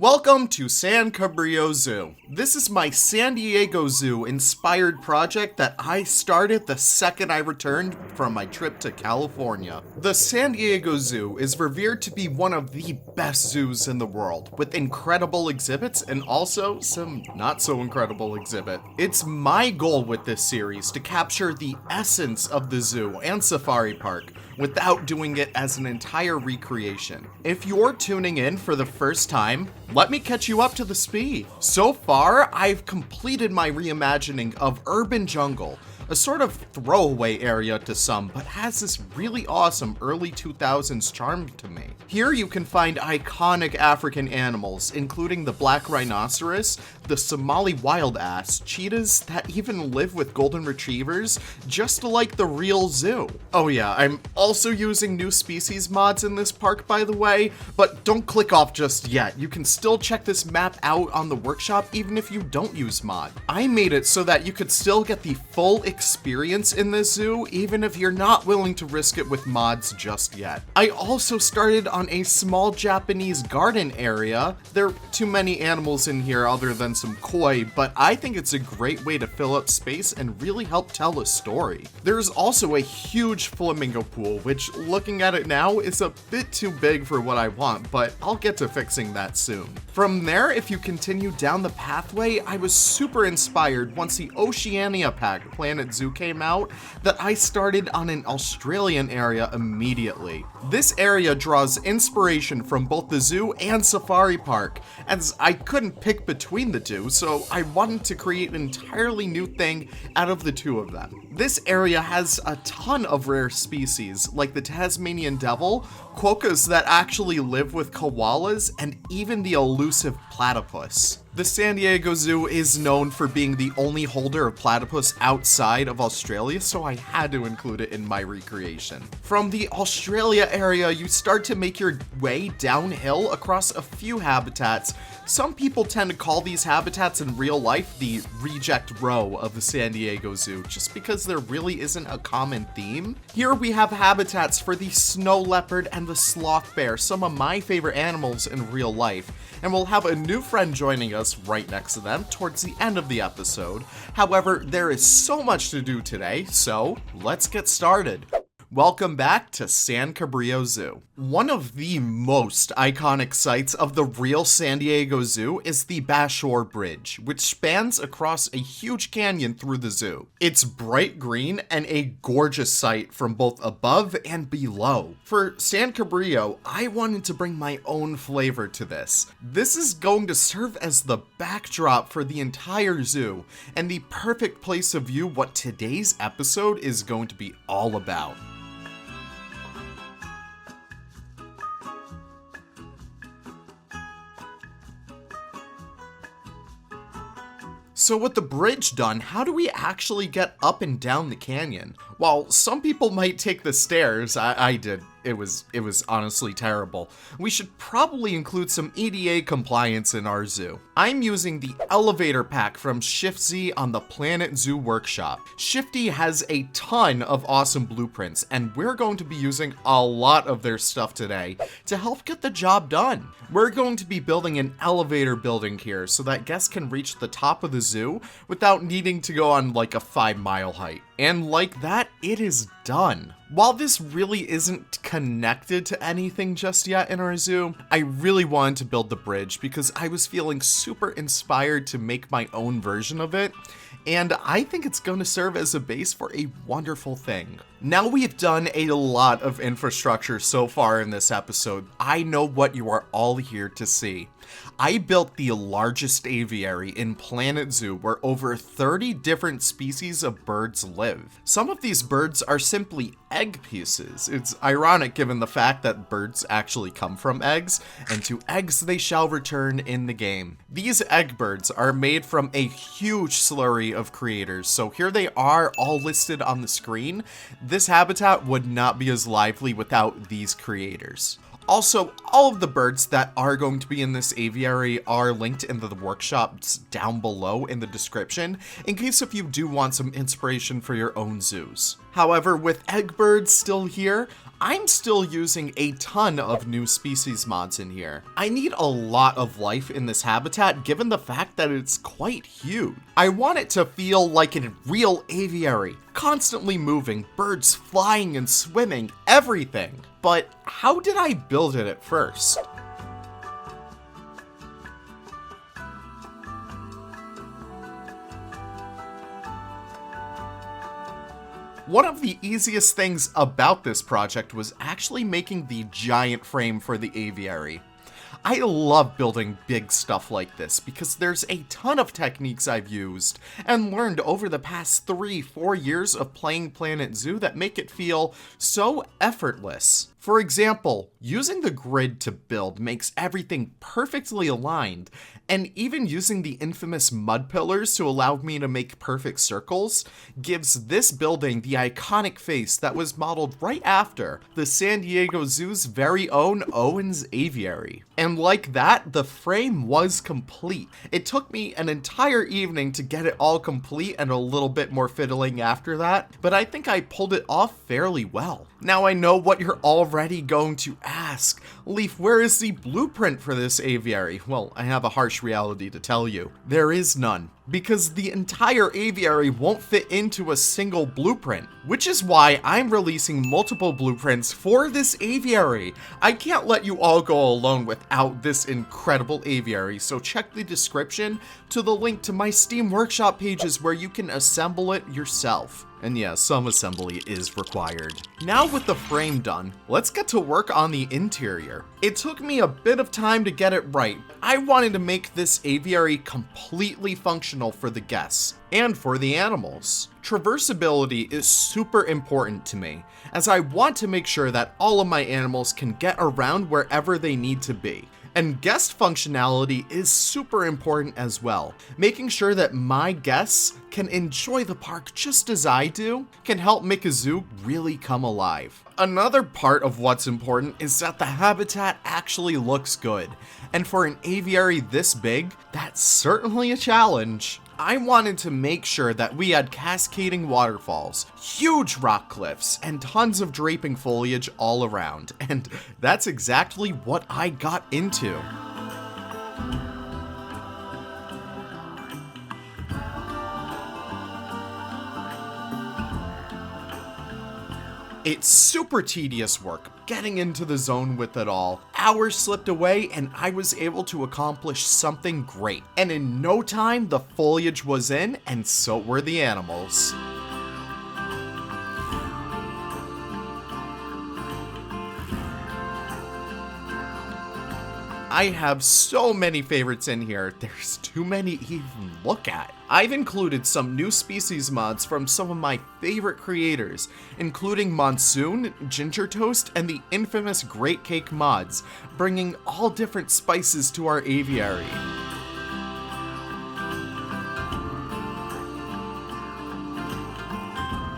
Welcome to San Cabrillo Zoo. This is my San Diego Zoo inspired project that I started the second I returned from my trip to California. The San Diego Zoo is revered to be one of the best zoos in the world, with incredible exhibits and also some not so incredible exhibit. It's my goal with this series to capture the essence of the zoo and safari park, without doing it as an entire recreation. If you're tuning in for the first time, let me catch you up to the speed. So far, I've completed my reimagining of Urban Jungle, a sort of throwaway area to some, but has this really awesome early 2000s charm to me. Here you can find iconic African animals, including the black rhinoceros, the Somali wild ass, cheetahs that even live with golden retrievers, just like the real zoo. Oh yeah, I'm also using new species mods in this park, by the way, but don't click off just yet. You can still check this map out on the workshop even if you don't use mod. I made it so that you could still get the full experience in this zoo, even if you're not willing to risk it with mods just yet. I also started on a small Japanese garden area. There are too many animals in here other than some koi, but I think it's a great way to fill up space and really help tell a story. There's also a huge flamingo pool, which looking at it now is a bit too big for what I want, but I'll get to fixing that soon. From there, if you continue down the pathway, I was super inspired once the Oceania pack, Planet Zoo, came out, that I started on an Australian area immediately. This area draws inspiration from both the zoo and safari park, as I couldn't pick between the two, so I wanted to create an entirely new thing out of the two of them. This area has a ton of rare species, like the Tasmanian devil, quokkas that actually live with koalas, and even the elusive platypus. The San Diego Zoo is known for being the only holder of platypus outside of Australia, so I had to include it in my recreation. From the Australia area, you start to make your way downhill across a few habitats. Some people tend to call these habitats in real life the reject row of the San Diego Zoo, just because there really isn't a common theme. Here we have habitats for the snow leopard and the sloth bear, some of my favorite animals in real life, and we'll have a new friend joining us right next to them towards the end of the episode. However, there is so much to do today, so let's get started. Welcome back to San Cabrillo Zoo. One of the most iconic sights of the real San Diego Zoo is the Bayshore Bridge, which spans across a huge canyon through the zoo. It's bright green and a gorgeous sight from both above and below. For San Cabrillo, I wanted to bring my own flavor to this. This is going to serve as the backdrop for the entire zoo, and the perfect place to view what today's episode is going to be all about. So with the bridge done, how do we actually get up and down the canyon? While some people might take the stairs, I did. It was honestly terrible. We should probably include some EDA compliance in our zoo. I'm using the elevator pack from ShiftZ on the Planet Zoo workshop. Shifty has a ton of awesome blueprints, and we're going to be using a lot of their stuff today to help get the job done. We're going to be building an elevator building here so that guests can reach the top of the zoo without needing to go on like a 5-mile hike. And like that, it is done. While this really isn't connected to anything just yet in our zoo, I really wanted to build the bridge because I was feeling super inspired to make my own version of it, and I think it's going to serve as a base for a wonderful thing. Now we've done a lot of infrastructure so far in this episode, I know what you are all here to see. I built the largest aviary in Planet Zoo where over 30 different species of birds live. Some of these birds are simply egg pieces. It's ironic given the fact that birds actually come from eggs, and to eggs they shall return in the game. These egg birds are made from a huge slurry of creators, so here they are all listed on the screen. This habitat would not be as lively without these creators. Also, all of the birds that are going to be in this aviary are linked in the workshops down below in the description, in case if you do want some inspiration for your own zoos. However, with egg birds still here, I'm still using a ton of new species mods in here. I need a lot of life in this habitat given the fact that it's quite huge. I want it to feel like a real aviary, constantly moving, birds flying and swimming, everything. But how did I build it at first? One of the easiest things about this project was actually making the giant frame for the aviary. I love building big stuff like this because there's a ton of techniques I've used and learned over the past 3-4 years of playing Planet Zoo that make it feel so effortless. For example, using the grid to build makes everything perfectly aligned, and even using the infamous mud pillars to allow me to make perfect circles gives this building the iconic face that was modeled right after the San Diego Zoo's very own Owen's Aviary. And like that, the frame was complete. It took me an entire evening to get it all complete and a little bit more fiddling after that, but I think I pulled it off fairly well. Now I know what you're already going to ask. Leaf, where is the blueprint for this aviary? Well, I have a harsh reality to tell you. There is none. Because the entire aviary won't fit into a single blueprint, which is why I'm releasing multiple blueprints for this aviary. I can't let you all go alone without this incredible aviary, so check the description to the link to my Steam Workshop pages where you can assemble it yourself. And yeah, some assembly is required. Now with the frame done, let's get to work on the interior. It took me a bit of time to get it right. I wanted to make this aviary completely functional for the guests and for the animals. Traversability is super important to me, as I want to make sure that all of my animals can get around wherever they need to be. And guest functionality is super important as well. Making sure that my guests can enjoy the park just as I do can help make a zoo really come alive. Another part of what's important is that the habitat actually looks good. And for an aviary this big, that's certainly a challenge. I wanted to make sure that we had cascading waterfalls, huge rock cliffs, and tons of draping foliage all around, and that's exactly what I got into. It's super tedious work, getting into the zone with it all. Hours slipped away and I was able to accomplish something great. And in no time, the foliage was in and so were the animals. I have so many favorites in here, there's too many to even look at. I've included some new species mods from some of my favorite creators, including Monsoon, Ginger Toast, and the infamous Great Cake mods, bringing all different spices to our aviary.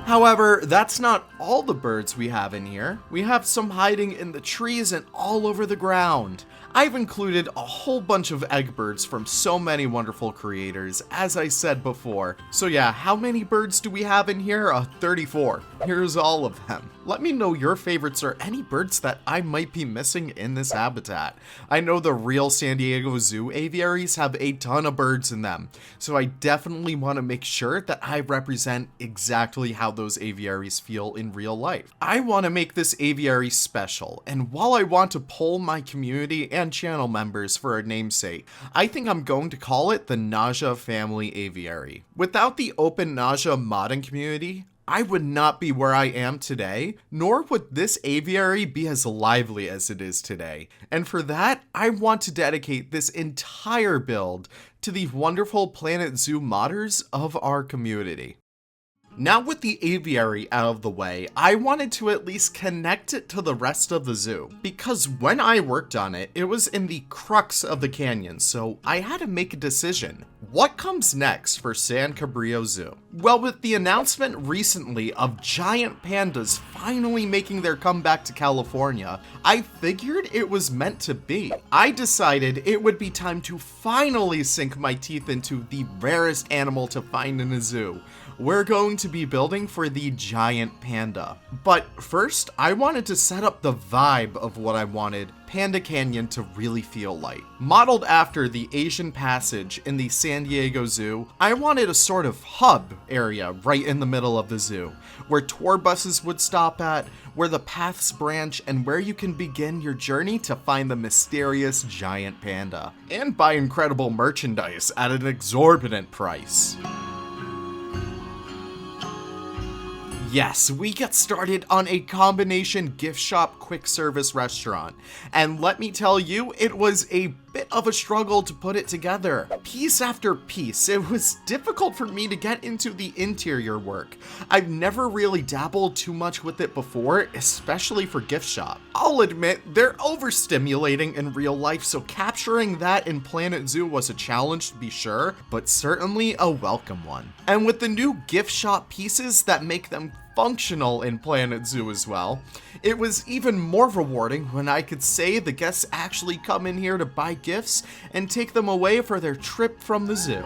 However, that's not all the birds we have in here. We have some hiding in the trees and all over the ground. I've included a whole bunch of egg birds from so many wonderful creators, as I said before. So yeah, how many birds do we have in here? 34. Here's all of them. Let me know your favorites or any birds that I might be missing in this habitat. I know the real San Diego Zoo aviaries have a ton of birds in them, so I definitely want to make sure that I represent exactly how those aviaries feel in real life. I want to make this aviary special, and while I want to poll my community and channel members for a namesake, I think I'm going to call it the Naja Family Aviary. Without the open Naja modding community, I would not be where I am today, nor would this aviary be as lively as it is today. And for that, I want to dedicate this entire build to the wonderful Planet Zoo modders of our community. Now with the aviary out of the way, I wanted to at least connect it to the rest of the zoo, because when I worked on it, it was in the crux of the canyon, so I had to make a decision. What comes next for San Cabrillo Zoo? Well, with the announcement recently of giant pandas finally making their comeback to California, I figured it was meant to be. I decided it would be time to finally sink my teeth into the rarest animal to find in a zoo. We're going to be building for the giant panda. But first, I wanted to set up the vibe of what I wanted Panda Canyon to really feel like. Modeled after the Asian Passage in the San Diego Zoo, I wanted a sort of hub area right in the middle of the zoo, where tour buses would stop at, where the paths branch, and where you can begin your journey to find the mysterious giant panda. And buy incredible merchandise at an exorbitant price. Yes, we get started on a combination gift shop quick service restaurant, and let me tell you, it was a bit of a struggle to put it together. Piece after piece, it was difficult for me to get into the interior work. I've never really dabbled too much with it before, especially for gift shop. I'll admit, they're overstimulating in real life, so capturing that in Planet Zoo was a challenge to be sure, but certainly a welcome one. And with the new gift shop pieces that make them functional in Planet Zoo as well, it was even more rewarding when I could say the guests actually come in here to buy gifts and take them away for their trip from the zoo.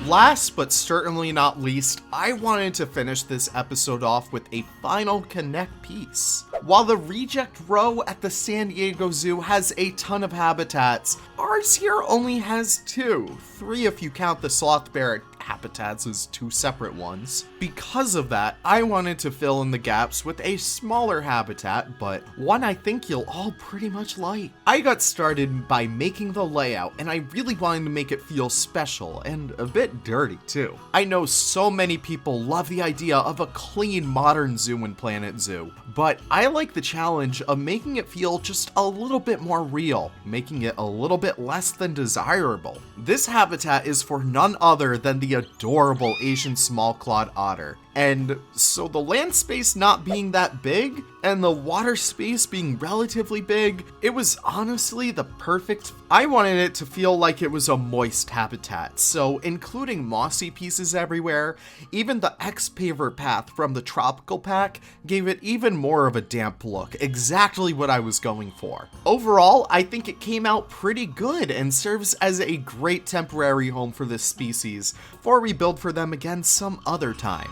Last but certainly not least, I wanted to finish this episode off with a final connect piece. While the reject row at the San Diego Zoo has a ton of habitats, ours here only has 2, 3 if you count the sloth bear habitats as 2 separate ones. Because of that, I wanted to fill in the gaps with a smaller habitat, but one I think you'll all pretty much like. I got started by making the layout, and I really wanted to make it feel special and a bit dirty too. I know so many people love the idea of a clean modern zoo in Planet Zoo, but I like the challenge of making it feel just a little bit more real, making it a little bit less than desirable. This habitat is for none other than the adorable Asian small-clawed otter. And so the land space not being that big, and the water space being relatively big, it was honestly the perfect. I wanted it to feel like it was a moist habitat, so including mossy pieces everywhere, even the X-paver path from the tropical pack gave it even more of a damp look, exactly what I was going for. Overall, I think it came out pretty good and serves as a great temporary home for this species, before we build for them again some other time.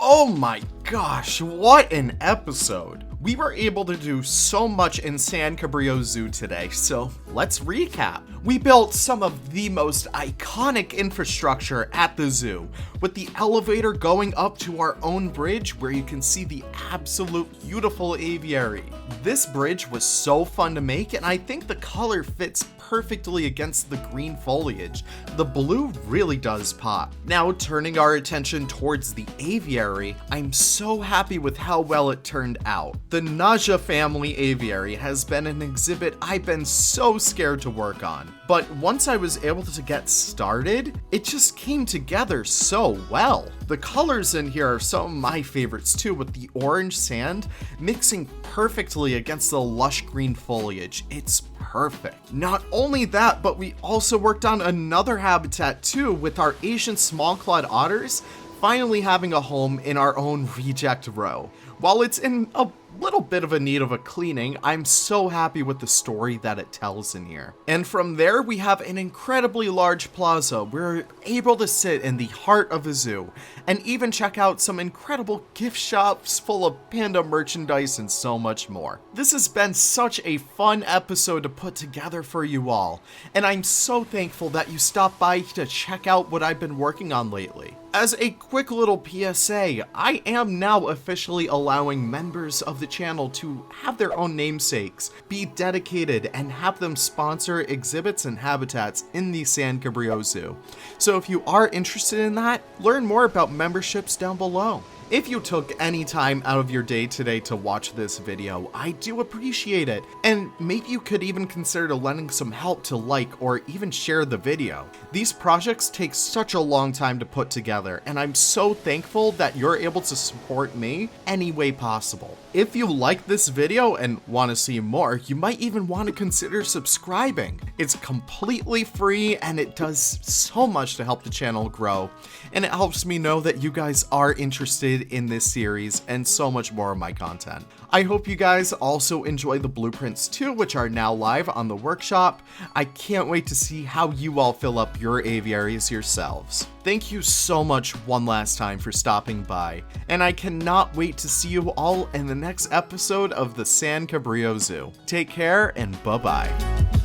Oh my gosh, what an episode! We were able to do so much in San Cabrillo Zoo today, so let's recap. We built some of the most iconic infrastructure at the zoo, with the elevator going up to our own bridge where you can see the absolute beautiful aviary. This bridge was so fun to make, and I think the color fits perfectly against the green foliage. The blue really does pop. Now turning our attention towards the aviary, I'm so happy with how well it turned out. The Naja family aviary has been an exhibit I've been so scared to work on, but once I was able to get started, it just came together so well. The colors in here are some of my favorites too, with the orange sand mixing perfectly against the lush green foliage. It's perfect. Not only that, but we also worked on another habitat too, with our Asian small-clawed otters finally having a home in our own reject row. While it's in a little bit of a need of a cleaning, I'm so happy with the story that it tells in here. And from there, we have an incredibly large plaza. We're able to sit in the heart of a zoo and even check out some incredible gift shops full of panda merchandise and so much more. This has been such a fun episode to put together for you all, and I'm so thankful that you stopped by to check out what I've been working on lately. As a quick little PSA, I am now officially allowing members of the channel to have their own namesakes, be dedicated, and have them sponsor exhibits and habitats in the San Cabrillo Zoo. So if you are interested in that, learn more about memberships down below. If you took any time out of your day today to watch this video, I do appreciate it. And maybe you could even consider lending some help to like or even share the video. These projects take such a long time to put together, and I'm so thankful that you're able to support me any way possible. If you like this video and want to see more, you might even want to consider subscribing. It's completely free and it does so much to help the channel grow, and it helps me know that you guys are interested in this series and so much more of my content. I hope you guys also enjoy the blueprints too, which are now live on the workshop. I can't wait to see how you all fill up your aviaries yourselves. Thank you so much one last time for stopping by, and I cannot wait to see you all in the next episode of the San Cabrillo Zoo. Take care and bye-bye.